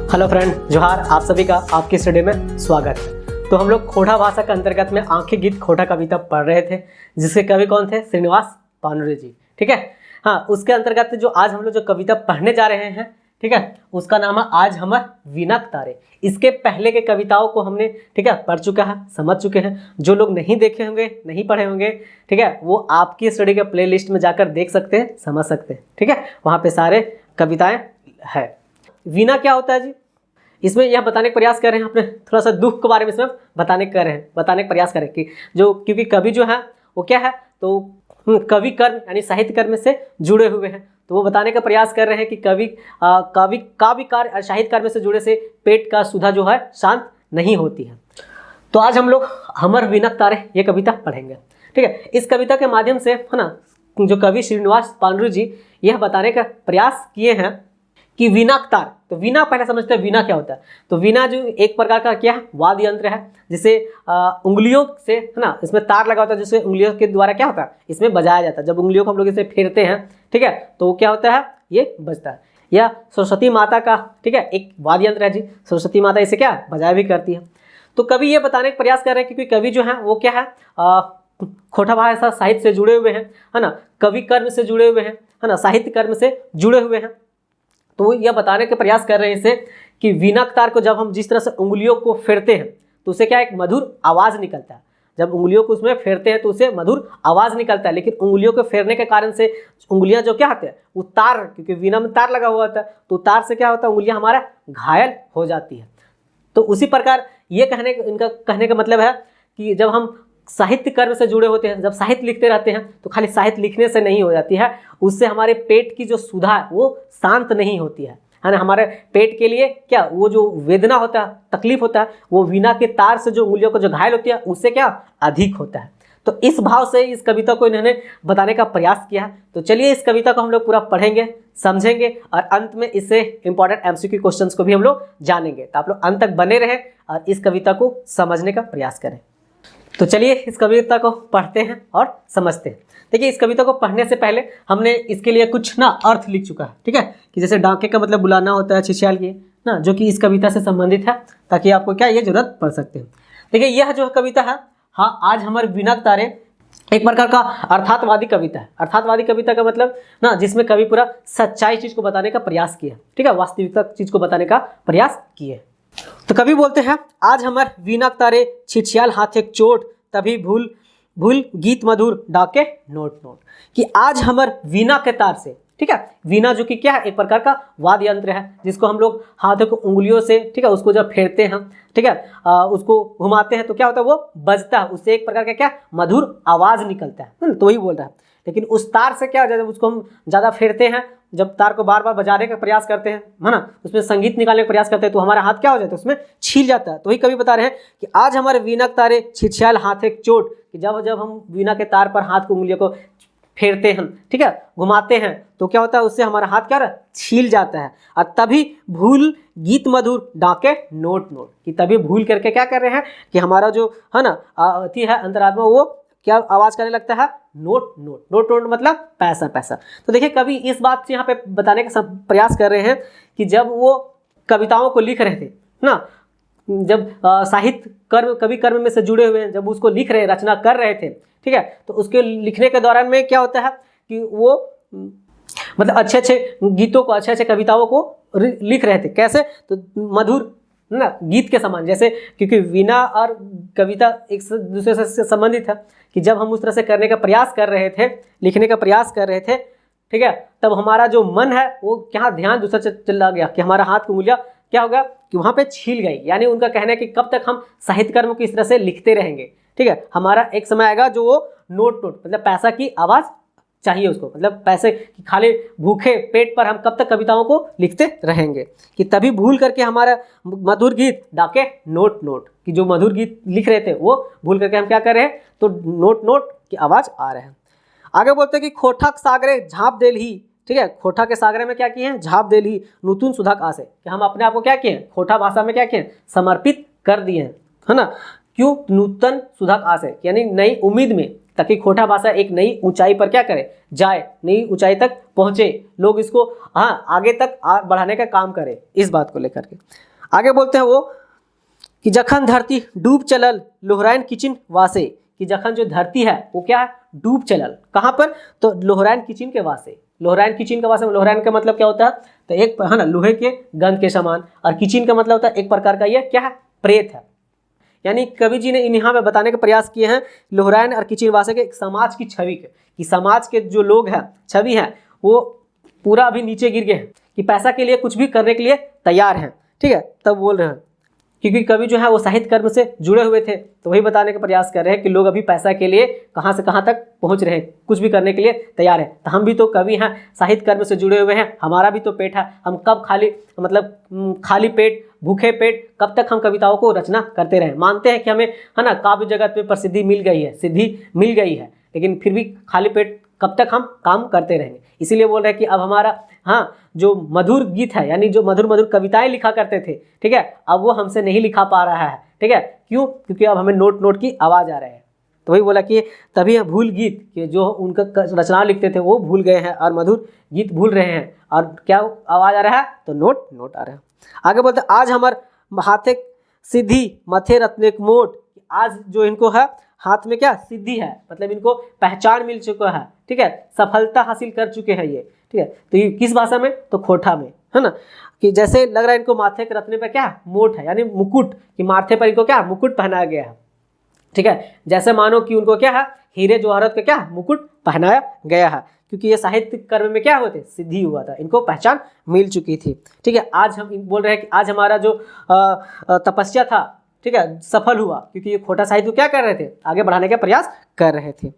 Hello friend, जोहार। आप सभी का आपकी स्टडी में स्वागत है। तो हम लोग खोटा भाषा के अंतर्गत में आंखें गीत खोटा कविता पढ़ रहे थे, जिसके कवि कौन थे? श्रीनिवास पानुरे जी। ठीक है, हाँ, उसके अंतर्गत जो आज हम लोग जो कविता पढ़ने जा रहे हैं, ठीक है, उसका नाम है आज हमर वीनक तारे। इसके पहले के कविताओं को हमने, ठीक है, पढ़ चुका है, समझ चुके हैं। जो लोग नहीं देखे होंगे, नहीं पढ़े होंगे, ठीक है, वो आपकी स्टडी के प्ले लिस्ट में जाकर देख सकते हैं, समझ सकते हैं। ठीक है, वहाँ पे सारे कविताएं है। वीणा क्या होता है जी? इसमें यह बताने का प्रयास कर रहे हैं, अपने थोड़ा सा दुख के बारे में इसमें बताने का प्रयास करें कि जो, क्योंकि कवि जो है वो क्या है, तो कवि कर्म यानी साहित्य कर्म से जुड़े हुए हैं। तो वो बताने का प्रयास कर रहे हैं कि काव्य कार्य और साहित्य कर्म से जुड़े से पेट का सुधा जो है शांत नहीं होती है। तो आज हम लोग हमर वीनक तारे ये कविता पढ़ेंगे। ठीक है, इस कविता के माध्यम से, है ना, जो कवि श्रीनिवास पानुरे जी यह बताने का प्रयास किए हैं कि वीणक तार। तो वीणा पहले समझते हैं, वीणा क्या होता है। तो वीणा जो एक प्रकार का क्या है, वाद्य यंत्र है, जिसे उंगलियों से, है ना, इसमें तार लगा होता है, जिससे उंगलियों के द्वारा क्या होता है, इसमें बजाया जाता है। जब उंगलियों को हम लोग इसे फेरते हैं, ठीक है, तो क्या होता है, ये बजता है। यह सरस्वती माता का, ठीक है, एक वाद्य यंत्र है जी। सरस्वती माता इसे क्या बजाया भी करती है। तो कवि ये बताने का प्रयास कर रहे हैं, क्योंकि कवि जो है वो क्या है, खोटा भाषा साहित्य से जुड़े हुए हैं, है ना, कवि कर्म से जुड़े हुए हैं, है ना, साहित्य कर्म से जुड़े हुए हैं। तो यह बताने के प्रयास कर रहे हैं इसे कि वीणक तार को जब हम जिस तरह से उंगलियों को फेरते हैं तो उसे क्या एक मधुर आवाज़ निकलता है। जब उंगलियों को उसमें फेरते हैं तो उसे मधुर आवाज़ निकलता है। लेकिन उंगलियों को फेरने के कारण से उंगलियां जो क्या होते हैं, वो तार, क्योंकि वीणा में तार लगा हुआ होता है, तो तार से क्या होता है, उंगलियां हमारा घायल हो जाती है। तो उसी प्रकार ये इनका कहने का मतलब है कि जब हम साहित्य कर्म से जुड़े होते हैं, जब साहित्य लिखते रहते हैं, तो खाली साहित्य लिखने से नहीं हो जाती है, उससे हमारे पेट की जो सुधा है वो शांत नहीं होती है ना। हमारे पेट के लिए क्या, वो जो वेदना होता है, तकलीफ होता है, वो वीणा के तार से जो उंगलियों को जो घायल होती है उससे क्या अधिक होता है। तो इस भाव से इस कविता को इन्होंने बताने का प्रयास किया। तो चलिए इस कविता को हम लोग पूरा पढ़ेंगे, समझेंगे और अंत में इससे इंपॉर्टेंट एमसीक्यू क्वेश्चंस को भी हम लोग जानेंगे। तो आप लोग अंत तक बने रहें और इस कविता को समझने का प्रयास करें। तो चलिए इस कविता को पढ़ते हैं और समझते हैं। देखिए, इस कविता को पढ़ने से पहले हमने इसके लिए कुछ ना अर्थ लिख चुका है। ठीक है, कि जैसे डाके का मतलब बुलाना होता है, छिछियाल ये ना, जो कि इस कविता से संबंधित है, ताकि आपको क्या ये जरूरत पड़ सकते हैं। देखिए, यह जो कविता है, हाँ, आज हमारे वीणक तारे एक प्रकार का अर्थातवादी कविता है। अर्थातवादी कविता का मतलब ना, जिसमें कवि पूरा सच्चाई चीज को बताने का प्रयास किया। ठीक है, वास्तविकता चीज को बताने का प्रयास किए। तो कवि बोलते हैं, आज हमार वीणक तारे छिछियाल हाथ एक चोट, तभी भूल भूल गीत मधुर डाके नोट नोट। कि आज हमार वीणा के तार से, ठीक है, वीणा जो कि क्या है, एक प्रकार का वाद्य यंत्र है, जिसको हम लोग हाथों को उंगलियों से, ठीक है, उसको जब फेरते हैं, ठीक है, उसको घुमाते हैं तो क्या होता है, वो बजता है, उससे एक प्रकार का क्या मधुर आवाज निकलता है। तो वही बोल रहा है। लेकिन उस तार से क्या हो जाता है, उसको हम ज़्यादा फेरते हैं, जब तार को बार बार बजाने का प्रयास करते हैं, है ना, उसमें संगीत निकालने का प्रयास करते हैं, तो हमारा हाथ क्या हो जाता है, उसमें छील जाता है। तो वही कवि बता रहे हैं कि आज हमारे वीणक तारे छिछियाल हाथ एक चोट, कि जब जब हम वीणा के तार पर हाथ को उंगलियों को फेरते हैं, ठीक है, घुमाते हैं, तो क्या होता है, उससे हमारा हाथ क्या हो रहा है, छील जाता है। और तभी भूल गीत मधुर डाके नोट नोट, कि तभी भूल करके क्या कर रहे हैं कि हमारा जो है ना अति है अंतरात्मा, वो क्या आवाज करने लगता है, नोट नोट। नोट नोट मतलब पैसा पैसा। तो देखिए, कवि इस बात से यहाँ पे बताने का प्रयास कर रहे हैं कि जब वो कविताओं को लिख रहे थे ना, जब साहित्य कर्म, कवि कर्म में से जुड़े हुए हैं, जब उसको लिख रहे, रचना कर रहे थे, ठीक है, तो उसके लिखने के दौरान में क्या होता है कि वो मतलब अच्छे अच्छे गीतों को, अच्छे अच्छे कविताओं को लिख रहे थे। कैसे, तो मधुर ना, गीत के समान। जैसे, क्योंकि वीणा और कविता एक दूसरे से संबंधित है, कि जब हम उस तरह से करने का प्रयास कर रहे थे, लिखने का प्रयास कर रहे थे, ठीक है, तब हमारा जो मन है वो क्या ध्यान दूसरा चला गया, कि हमारा हाथ की उंगलियां क्या होगा कि वहां पे छील गई। यानी उनका कहना है कि कब तक हम साहित्य कर्म को इस तरह से लिखते रहेंगे। ठीक है, हमारा एक समय आएगा जो वो नोट नोट मतलब पैसा की आवाज चाहिए उसको, मतलब पैसे की खाली भूखे पेट पर हम कब तक कविताओं को लिखते रहेंगे। कि तभी भूल करके हमारा मधुर गीत डाके नोट नोट, कि जो मधुर गीत लिख रहे थे वो भूल करके हम क्या कर रहे हैं, तो नोट नोट की आवाज आ रहे हैं। आगे बोलते हैं कि खोठक सागरे झाँप देल ही, ठीक है, खोठा के सागरे में क्या किए हैं, झाँप देल ही नूतन सुधाक आसे, कि हम अपने आप को क्या किए हैं, खोठा भाषा में क्या किए, समर्पित कर दिए हैं, है ना। क्यों, नूतन सुधाक आसे, यानी नई उम्मीद में, ताकि खोटा भाषा एक नई ऊंचाई पर क्या करे, जाए, नई ऊंचाई तक पहुंचे, लोग इसको आगे तक बढ़ाने का काम करे, इस बात को लेकर के। आगे बोलते हैं वो कि जखन धरती डूब चलल लोहराइन किचिन वासे, कि जखन जो धरती है वो क्या है, डूब चलल, कहाँ पर, तो लोहराइन किचिन के वासे। लोहराइन किचिन के वासे, लोहराइन का मतलब क्या होता है, तो एक है ना लोहे के गंध के समान, और किचिन का मतलब होता है एक प्रकार का ये क्या है, प्रेत है। यानी कवि जी ने यहाँ पे बताने का प्रयास किए हैं लोहराइन और किचिन वासे के समाज की छवि के, कि समाज के जो लोग हैं, छवि हैं, वो पूरा अभी नीचे गिर गए हैं, कि पैसा के लिए कुछ भी करने के लिए तैयार हैं, ठीक है, तब बोल रहे हैं। क्योंकि कवि जो है वो साहित्य कर्म से जुड़े हुए थे, तो वही बताने का प्रयास कर रहे हैं कि लोग अभी पैसा के लिए कहाँ से कहाँ तक पहुँच रहे हैं, कुछ भी करने के लिए तैयार है। तो हम भी तो कवि हैं, साहित्य कर्म से जुड़े हुए हैं, हमारा भी तो पेट है, हम कब खाली पेट, भूखे पेट कब तक हम कविताओं को रचना करते रहें। मानते हैं कि हमें है ना काव्य जगत में प्रसिद्धि मिल गई है, सिद्धि मिल गई है, लेकिन फिर भी खाली पेट कब तक हम काम करते रहेंगे। इसीलिए बोल रहे हैं कि अब हमारा जो मधुर गीत है, यानी जो मधुर मधुर कविताएं लिखा करते थे, ठीक है, अब वो हमसे नहीं लिखा पा रहा है, ठीक है, क्यों, क्योंकि अब हमें नोट नोट की आवाज़ आ रही है। तो वही बोला कि तभी भूल गीत कि जो उनका रचना लिखते थे वो भूल गए हैं और मधुर गीत भूल रहे हैं, और क्या आवाज़ आ रहा है, तो नोट नोट आ रहा है। आगे बोलते आज हमार हाथे सिद्धि मथे रत्नेक मोट, आज जो इनको है हाथ में क्या सिद्धि है, मतलब इनको पहचान मिल चुका है, ठीक है, सफलता हासिल कर चुके हैं ये, ठीक है। तो ये किस भाषा में, तो खोटा में, है ना, कि जैसे लग रहा है इनको माथे के रत्ने पर क्या मोट है, यानी मुकुट, कि माथे पर इनको क्या मुकुट पहनाया गया है, ठीक है, जैसे मानो कि उनको क्या है हीरे जवाहरात का क्या मुकुट पहनाया गया है, क्योंकि ये साहित्य कर्म में क्या हुए थे, सिद्धि हुआ था, इनको पहचान मिल चुकी थी, ठीक है। आज हम बोल रहे हैं कि आज हमारा जो तपस्या था, ठीक है, सफल हुआ, क्योंकि ये खोटा साहित्य को क्या कर रहे थे, आगे बढ़ाने का प्रयास कर रहे थे।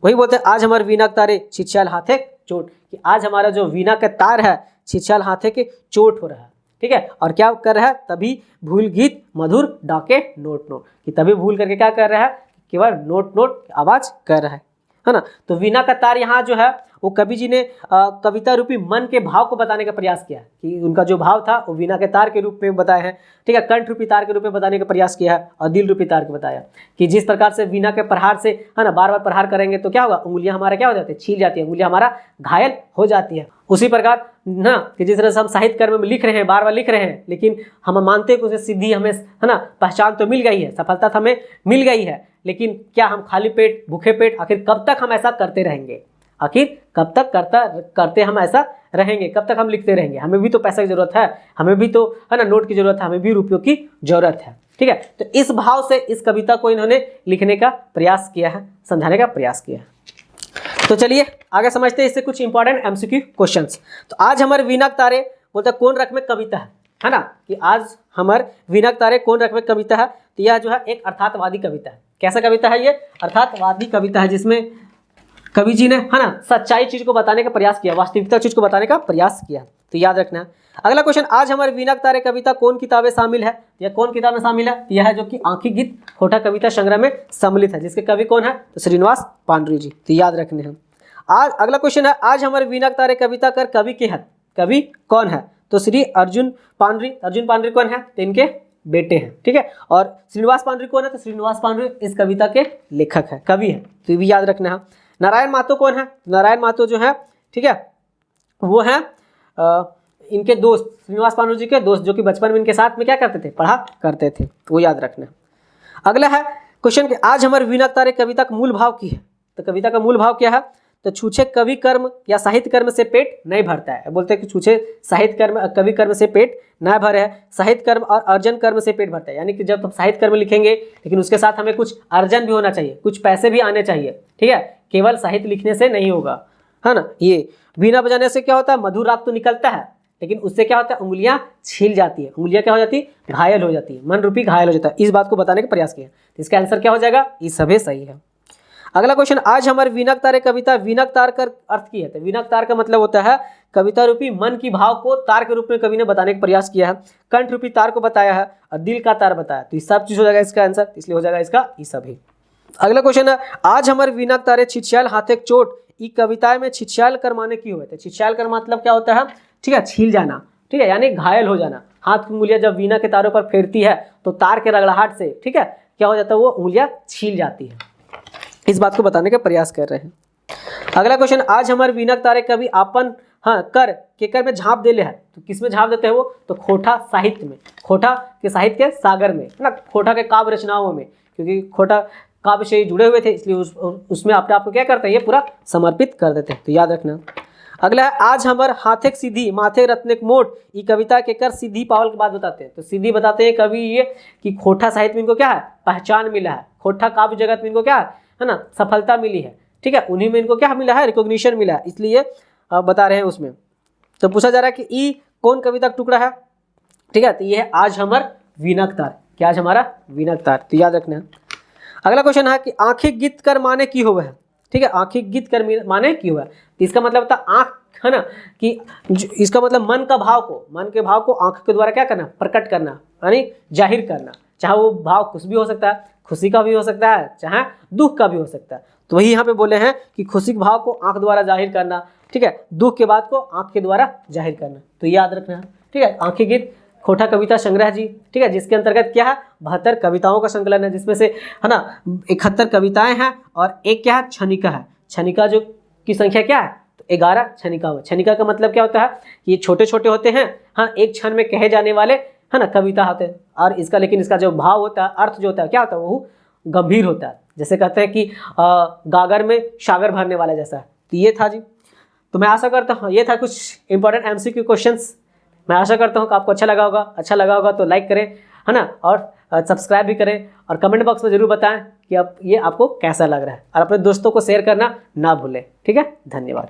वही बोलते हैं आज हमारे वीणा तारे छिछाल हाथे चोट, कि आज हमारा जो वीणा का तार है छिछाल हाथे के चोट हो रहा है, ठीक है, और क्या कर रहा है, तभी भूल गीत मधुर डाके नोट नोट, कि तभी भूल करके क्या कर रहा है, केवल नोट नोट आवाज कर रहा है ना। तो वीणा का तार यहाँ जो है वो कवि जी ने कविता रूपी मन के भाव को बताने का प्रयास किया, कि उनका जो भाव था वो वीणा के तार के रूप में बताया है, ठीक है, कंठ रूपी तार के रूप में बताने का प्रयास किया है, और दिल रूपी तार को बताया कि जिस प्रकार से वीणा के प्रहार से है ना बार बार प्रहार करेंगे तो क्या होगा, उंगलियां हमारा क्या हो जाती है, छील जाती है, उंगलियां हमारा घायल हो जाती है। उसी प्रकार ना कि जिस तरह से हम साहित्य कर्म में लिख रहे हैं, बार बार लिख रहे हैं, लेकिन हम मानते हैं कि उसे सिद्धि हमें है ना पहचान तो मिल गई है, सफलता तो हमें मिल गई है, लेकिन क्या हम खाली पेट भूखे पेट आखिर कब तक हम ऐसा करते रहेंगे, आखिर कब तक करते हम ऐसा रहेंगे, कब तक हम लिखते रहेंगे। हमें भी तो पैसा की जरूरत है, हमें भी तो है ना नोट की जरूरत है, हमें भी रुपयों की जरूरत है, ठीक है। तो इस भाव से इस कविता को इन्होंने लिखने का प्रयास किया है, समझाने का प्रयास किया है। तो चलिए आगे समझते हैं इससे कुछ इंपॉर्टेंट एमसीक्यू क्वेश्चंस। तो आज हमारे वीणा तारे बोलते कौन रकम में कविता है ना, कि आज हमारे वीणा तारे कौन रकम में कविता है, तो यह जो है एक अर्थातवादी कविता है। कैसा कविता है ये, अर्थातवादी कविता है, जिसमें कवि जी ने है ना सच्चाई चीज को बताने का प्रयास किया, वास्तविकता चीज को बताने का प्रयास किया, तो याद रखना है। अगला क्वेश्चन, आज हमारे वीणा तारे कविता कौन किताबें शामिल है, या कौन किताब में शामिल है, यह है जो कि आंखी गीत खोटा कविता संग्रह में सम्मिलित है, जिसके कवि कौन है, तो श्रीनिवास पांडुरी जी, तो याद रखने हैं। आज अगला क्वेश्चन है, आज हमारे वीणा तारे कविता कर कवि के हैं, कवि कौन है, तो श्री अर्जुन पांडुरी। अर्जुन पांडुरी कौन है, तो इनके बेटे हैं, ठीक है। और श्रीनिवास पांडुरी कौन है, तो श्रीनिवास पांडुरी इस कविता के लेखक है, कवि है, तो ये भी याद रखना है। नारायण मातो कौन है, नारायण मातो जो है, ठीक है, वो है इनके दोस्त, श्रीनिवास पांडुरी जी के दोस्त, जो कि बचपन में इनके साथ में क्या करते थे, पढ़ा करते थे, तो वो याद रखना है। अगला है क्वेश्चन कि आज हमारे वीणा तारे कविता का मूल भाव की है, तो कविता का मूल भाव क्या है, तो छूछे कवि कर्म या साहित्य कर्म से पेट नहीं भरता है। बोलते हैं कि छूछे साहित्य कर्म कवि कर्म से पेट न भरे है, साहित्य कर्म और अर्जन कर्म से पेट भरता है। यानी कि जब हम साहित्य कर्म लिखेंगे लेकिन उसके साथ हमें कुछ अर्जन भी होना चाहिए, कुछ पैसे भी आने चाहिए, ठीक है, केवल साहित्य लिखने से नहीं होगा, है ना। ये वीणा बजाने से क्या होता है, मधुर राग तो निकलता है, लेकिन उससे क्या होता है, उंगलियां छील जाती है, उंगलियां क्या हो जाती है, घायल हो जाती है, मन रूपी घायल हो जाता है। इस बात को बताने का प्रयास किया, तो इसका आंसर क्या हो जाएगा, ये सभी सही है। अगला क्वेश्चन, आज हमारे वीणक तारे कविता वीणक तार का अर्थ की है, तो वीणक तार का मतलब होता है कविता रूपी मन की भाव को तार के रूप में कवि ने बताने का प्रयास किया है, कंठ रूपी तार को बताया है और दिल का तार बताया, तो ये सब चीज हो जाएगा इसका आंसर, इसलिए हो जाएगा इसका ये सभी। अगला क्वेश्चन है, आज हमारे वीणक तारे छिछयाल हाथे चोट, ई कविता में छिछयाल कर माने की हुए थे। छिछयाल कर मतलब क्या होता है, ठीक है, छील जाना, ठीक है, यानी घायल हो जाना। हाथ की उंगलियां जब वीणा के तारों पर फेरती है तो तार के रगड़ाहट से, ठीक है, क्या हो जाता है, वो उंगलियां छील जाती है। इस बात को बताने का प्रयास कर रहे हैं। अगला क्वेश्चन, आज हमारे विनक तारे कभी आपन कर केकर में झांप दे ले है। तो किस में झांप देते हैं वो? तो खोटा साहित्य में, खोटा के साहित्य के सागर में, है ना, खोटा के काव्य रचनाओं में, क्योंकि खोटा काव्य से जुड़े हुए थे, इसलिए उसमें अपने आप को क्या करते हैं, ये पूरा समर्पित कर देते हैं। तो याद रखना। अगला है, आज हमार हाथेक सीधी माथे रत्निक मोट, ये कविता के कर सीधी पावल के बाद बताते हैं। तो सीधी बताते हैं कवि ये कि खोटा साहित्य में इनको क्या है, पहचान मिला है, खोटा काव्य जगत में इनको क्या है ना, सफलता मिली है, ठीक है, उन्हीं में इनको क्या मिला है, रिकॉग्निशन मिला है, इसलिए बता रहे हैं उसमें। तो पूछा जा रहा है कि ई कौन कविता का टुकड़ा है, ठीक है, तो ये है आज हमार विनक तार, क्या आज हमारा विनक तार, तो याद रखना है। अगला क्वेश्चन है कि आंखिक गीत कर माने की होवे है, ठीक है, आंखिक गीत कर माने की हुआ है। तो इसका मतलब होता है आंख, है ना, कि इसका मतलब मन का भाव को, मन के भाव को आंख के द्वारा क्या करना, प्रकट करना, यानी जाहिर करना, चाहे वो भाव कुछ भी हो सकता है, खुशी का भी हो सकता है, चाहे दुख का भी हो सकता है। तो वही यहाँ पे बोले हैं कि खुशी के भाव को आंख द्वारा जाहिर करना, ठीक है, दुख के बात को आंख के द्वारा जाहिर करना, तो याद रखना, ठीक है। आंखिक गीत खोटा कविता संग्रह जी, ठीक है, जिसके अंतर्गत क्या है, 72 कविताओं का संकलन है, जिसमें से है ना 71 कविताएं हैं और एक क्या है, छनिका है। छनिका जो की संख्या क्या है, तो 11 छनिका है। छनिका का मतलब क्या होता है, ये छोटे छोटे होते हैं, हाँ, एक क्षण में कहे जाने वाले, है ना, कविता होते हैं, और इसका लेकिन इसका जो भाव होता है, अर्थ जो होता है, क्या होता है, वो गंभीर होता है। जैसे कहते हैं कि गागर में सागर भरने वाला जैसा है। तो ये था जी। तो मैं आशा करता हूँ ये था कुछ इंपॉर्टेंट MCQ क्वेश्चंस। मैं आशा करता हूँ कि आपको अच्छा लगा होगा। अच्छा लगा होगा तो लाइक करें, है ना, और सब्सक्राइब भी करें, और कमेंट बॉक्स में ज़रूर बताएं कि ये आपको कैसा लग रहा है, और अपने दोस्तों को शेयर करना ना भूलें। ठीक है, धन्यवाद।